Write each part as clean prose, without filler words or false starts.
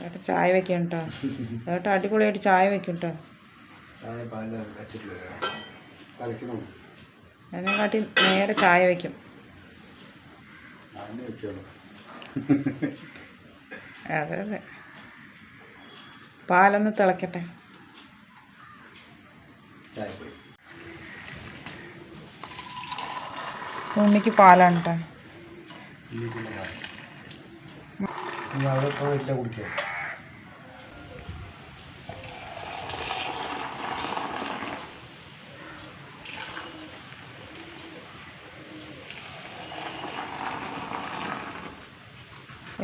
ഏട്ടാ ചായ വെക്കാം കേട്ടോ. ഏട്ടാ അടിപൊളിയായിട്ട് ചായ വെക്കും കേട്ടോ. അതിനെക്കാട്ടി നേരെ ചായ വെക്കും. അതെ അതെ. പാലൊന്ന് തിളക്കട്ടെ. ഉണ്ണിക്ക് പാലാണ് കേട്ടോ.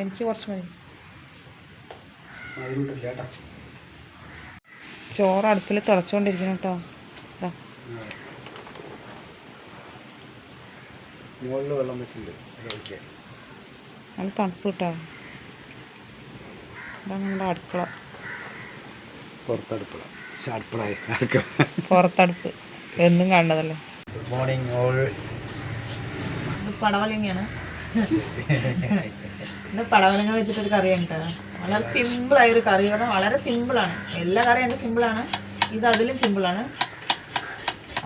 എനിക്ക് കുറച്ച് മതി. ചോറ് അടുപ്പിൽ തിളച്ചുകൊണ്ടിരിക്കണം കേട്ടോ. ഇതാ മുകളിൽ വെള്ളം വെച്ചിട്ടുണ്ട്. നല്ല തണുപ്പ് കിട്ടോ. ഇതാണ് നമ്മുടെ അടുക്കള. പുറത്തടുക്കള. പുറത്തടുപ്പ് എന്നും കാണുന്നതല്ലേ. Good morning all. ഇത് പടവലങ്ങയാണ്. ഇത് പടവലങ്ങ വെച്ചിട്ടൊരു കറിയാണ് കേട്ടോ. വളരെ സിമ്പിളായൊരു കറി. പറഞ്ഞാൽ വളരെ സിമ്പിളാണ്. എല്ലാ കറിയും എൻ്റെ സിമ്പിളാണ്. ഇത് അതിലും സിമ്പിളാണ്.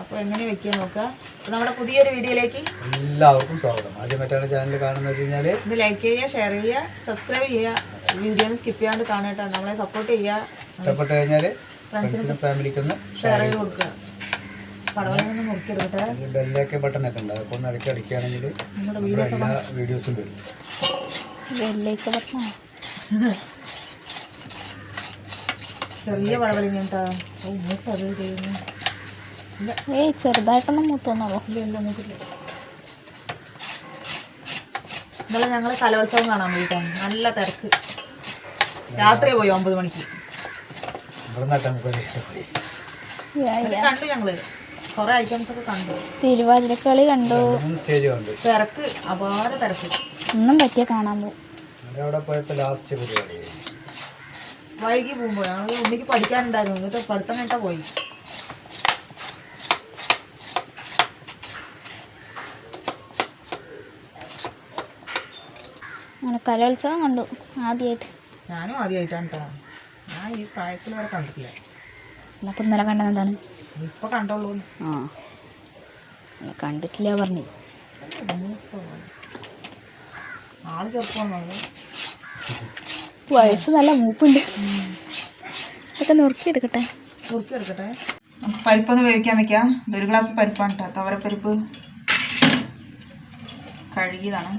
അപ്പോൾ എങ്ങനെ വെക്കുക നോക്കുക. അപ്പോൾ നമ്മുടെ പുതിയൊരു വീഡിയോയിലേക്ക് എല്ലാവർക്കും സ്വാഗതം. ആദ്യമായിട്ടാണ് ചാനൽ കാണുന്നത് വെച്ച് കഴിഞ്ഞാൽ ഇത് ലൈക്ക് ചെയ്യുക, ഷെയർ ചെയ്യുക, സബ്സ്ക്രൈബ് ചെയ്യുക. വീഡിയോ സ്കിപ്പ് ചെയ്യാണ്ട് കാണട്ടെ. നമ്മളെ സപ്പോർട്ട് ചെയ്യുക. ഇഷ്ടപ്പെട്ട് കഴിഞ്ഞാൽ ഫ്രണ്ട്സിനും ഫാമിലിക്കൊന്ന് ഷെയർ ചെയ്ത് കൊടുക്കുക. പടവലങ്ങ മുറിക്കെടുക്കട്ടെ. ബെല്ലൊക്കെ ബട്ടണൊക്കെ ഉണ്ട്. അപ്പോൾ ഒന്ന് ഇടയ്ക്ക് അടിക്കുകയാണെങ്കിൽ നമ്മുടെ എല്ലാ വീഡിയോസും വരും. ചെറിയ പടവലങ്ങ കേട്ടോ. മൂത്തത് ചെറുതായിട്ടൊന്നും മൂത്തോന്നുള്ളൂ. ഇല്ല മൂത്തില്ല. ഇന്നലെ ഞങ്ങൾ കലോത്സവം കാണാൻ പോയിട്ടാണ്. നല്ല തിരക്ക്. രാത്രി പോയി 9 മണിക്ക്. കണ്ടു ഞങ്ങള് കുറെ ഐറ്റംസ് ഒക്കെ കണ്ടു. തിരുവാതിരക്കളി കണ്ടു. തിരക്ക്, അപാര തിരക്ക്. ഒന്നും പറ്റിയ കാണാൻ പോകും. വൈകി പോകുമ്പോ ഞങ്ങൾ ഉണ്ണിക്ക് പഠിക്കാനുണ്ടായിരുന്നു. എന്നിട്ട് പഠിത്തം കേട്ടാ പോയി. അങ്ങനെ കലോത്സവം കണ്ടു ആദ്യമായിട്ട്. ഞാനും ആദ്യമായിട്ടാണ് കേട്ടോ. ഞാൻ ഈ പ്രായത്തിൽ വരെ കണ്ടിട്ടില്ല. എന്നപ്പോൾ ഇന്നലെ കണ്ടതെന്താണ്? ഇപ്പൊ കണ്ടോളൂ. ആ കണ്ടിട്ടില്ല പറഞ്ഞു. ആള് ചെറുപ്പമാണ്. വയസ്സ് നല്ല മൂപ്പുണ്ട്. ഇതൊക്കെ നുറുക്കിയെടുക്കട്ടെ. നുറുക്കിയെടുക്കട്ടെ. നമുക്ക് പരിപ്പൊന്ന് വേവിക്കാൻ വെക്കാം. ഇതൊരു ഗ്ലാസ് പരിപ്പാണ് കേട്ടോ. തുവരപ്പരിപ്പ് കഴുകിയതാണ്.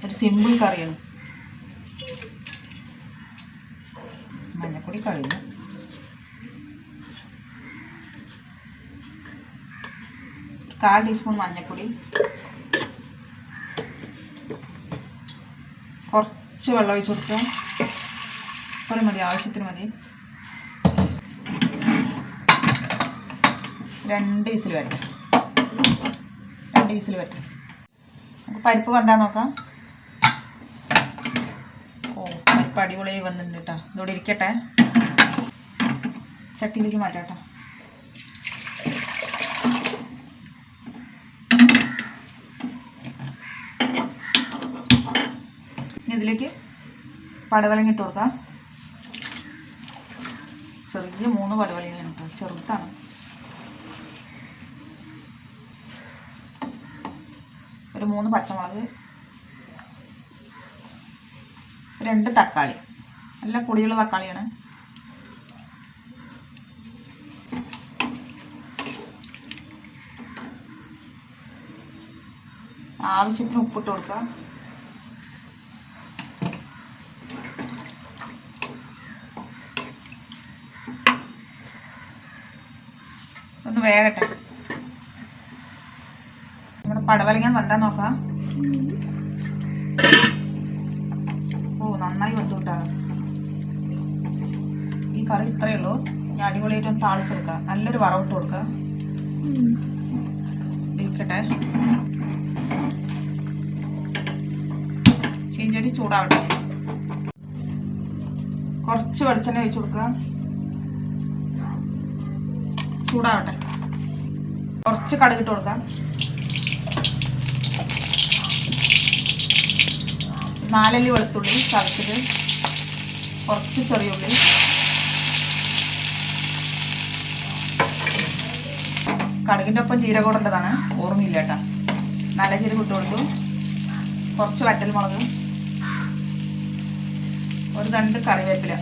ഒരു സിമ്പിൾ കറിയാണ്. മഞ്ഞപ്പൊടി കഴിഞ്ഞു. ഒരു 1/4 ടീസ്പൂൺ മഞ്ഞപ്പൊടി, കുറച്ച് വെള്ളം ഒഴിച്ച് കൊടുക്കുക. ഒരു മതി, ആവശ്യത്തിന് മതി. 2 വിസിൽ വരട്ടെ. 2 വിസിൽ വരട്ടെ. നമുക്ക് പരിപ്പ് വെന്താ നോക്കാം. പരിപ്പ് അടിപൊളിയായി വന്നിട്ടുണ്ട് കേട്ടോ. ഇതോടെ ഇരിക്കട്ടെ. ചട്ടിയിലേക്ക് മാറ്റാം കേട്ടോ. ഇനി ഇതിലേക്ക് പടവലങ്ങ ഇട്ട് കൊടുക്കാം. ചെറിയ 3 പടവലങ്ങയാണ് കേട്ടോ. ചെറുതാണ്. ഒരു 3 പച്ചമുളക്, 2 തക്കാളി. നല്ല പുളിയുള്ള തക്കാളിയാണ്. ആവശ്യത്തിന് ഉപ്പിട്ട് കൊടുക്കുക. ഒന്ന് വേകട്ടെ. നമ്മുടെ പടവലങ്ങ വെന്താൻ നോക്കാം. നന്നായി വെന്തു കിട്ടാ. ഈ കറി ഇത്രയേ ഉള്ളൂ. ഞാൻ അടിപൊളിയായിട്ട് ഒന്ന് താളിച്ചെടുക്കുക. നല്ലൊരു വറവിട്ട് കൊടുക്കുക. ഇരിക്കട്ടെ. ചീഞ്ചട്ടി ചൂടാവട്ടെ. കുറച്ച് വെളിച്ചെണ്ണ ഒഴിച്ചു കൊടുക്കുക. ചൂടാവട്ടെ. കുറച്ച് കടുകിട്ട് കൊടുക്കാം. 4 അല്ലി വെളുത്തുള്ളി ചതച്ചത്, കുറച്ച് ചെറിയ ഉള്ളി, കടുകിൻ്റെ ഒപ്പം ജീരകം ഇടേണ്ടതാണ്, ഓർമ്മയില്ല കേട്ടോ. നല്ല ജീരകം ഇട്ട് കൊടുത്തു, കുറച്ച് വറ്റൽമുളക്, ഒരു 2 കറിവേപ്പില,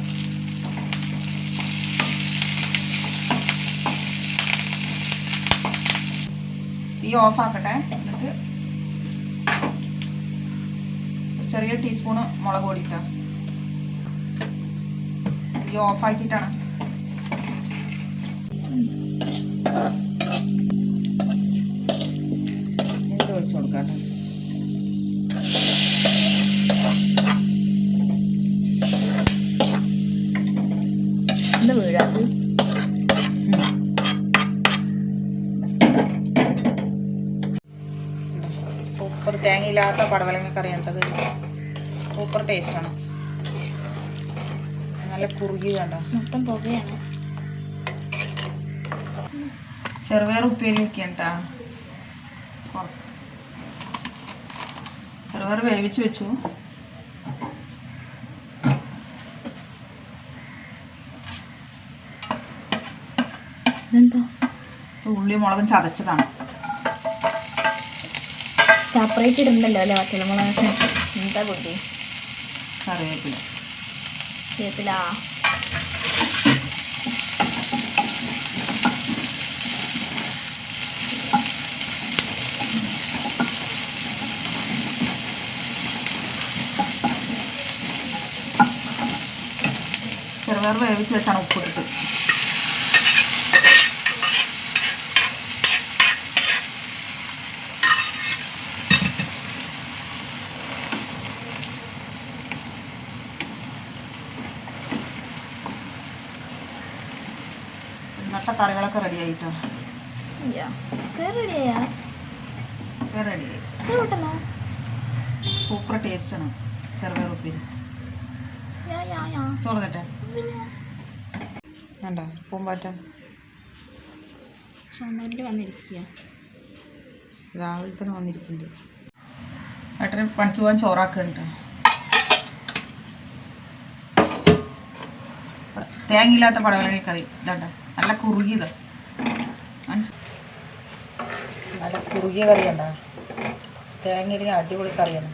തീ ഓഫാക്കട്ടെ. എന്നിട്ട് ചെറിയ ടീസ്പൂണ് മുളക് പൊടി ഇട്ടാ. തീ ഓഫാക്കിയിട്ടാണ്. ഇത് ഒഴിച്ചു കൊടുക്കാം. എന്താ വീഴാത്? സൂപ്പർ തേങ്ങയില്ലാത്ത പടവലങ്ങ കറിയാണ് കേട്ടത്. സൂപ്പർ ടേസ്റ്റാണ്. നല്ല കുറുകി കണ്ട മൊത്തം പുകയാണ്. ചെറുപയർ ഉപ്പേരി വെക്കണം കേട്ടാ. ചെറുപയർ വേവിച്ച് വെച്ചു. ഇതെന്താ? ഉള്ളി മുളകും ചതച്ചതാണ്. സെപ്പറേറ്റ് ഇടുന്നുണ്ടല്ലോ അല്ലേ വറ്റൽമുളക്? എന്താ ബുദ്ധി? കറിവേപ്പില, വേപ്പില. ചെറുപയർ വേവിച്ച് വെച്ചാണ് ഉപ്പിട്ടിട്ട്. ഇന്നത്തെ കറികളൊക്കെ റെഡി ആയിട്ടോ. റെഡിയാ? റെഡിയായി. കൂട്ടണോ? സൂപ്പർ ടേസ്റ്റാണ് ചെറുപയർ ഉപ്പേരി. ചോർന്നിട്ടെ വേണ്ട പൂമ്പാറ്റ ചുമരിൽ വന്നിരിക്കുക. രാവിലെ തന്നെ വന്നിരിക്കുന്നുണ്ട്. ഏട്ടന് പണിക്ക് പോകാൻ ചോറാക്കുന്നുണ്ട്. തേങ്ങയില്ലാത്ത പടവലങ്ങ കറി ഇതാണ്ട. നല്ല കുറുകിയതാ. നല്ല കുറുകിയ കറി കണ്ട. തേങ്ങയില്ലെങ്കിൽ അടിപൊളി കറിയാണ്.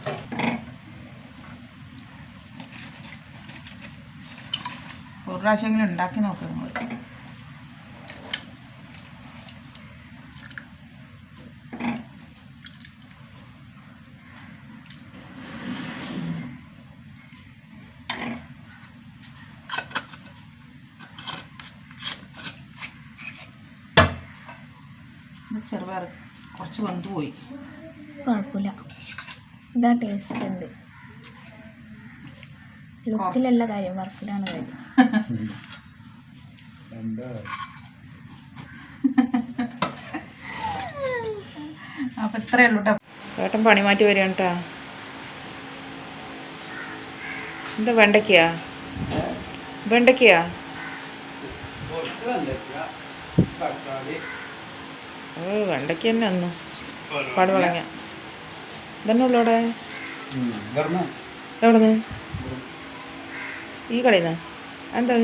ഒരു പ്രാവശ്യമെങ്കിലും ഉണ്ടാക്കി നോക്കുക നിങ്ങൾ. ചെറുപയർ കുറച്ച് വെന്ത് പോയി. കുഴപ്പമില്ല, ഇതാ ടേസ്റ്റ് ഉണ്ട്. ലുക്കിലല്ല കാര്യം, വർക്കിലാണ് കാര്യം. അപ്പം ഇത്രയേ ഉള്ളൂ കേട്ടോ. ഏട്ടൻ പണി മാറ്റി വരികയാണ് കേട്ടോ. എന്താ വെണ്ടയ്ക്കയാ? വെണ്ടയ്ക്കയാ? വെണ്ടയ്ക്ക തന്നെ ഒന്നും പടവളങ്ങ ഇതന്നെ ഉള്ളു അവിടെ. എവിടെ നിന്ന്? ഈ കടയിൽ നിന്ന്? എന്താ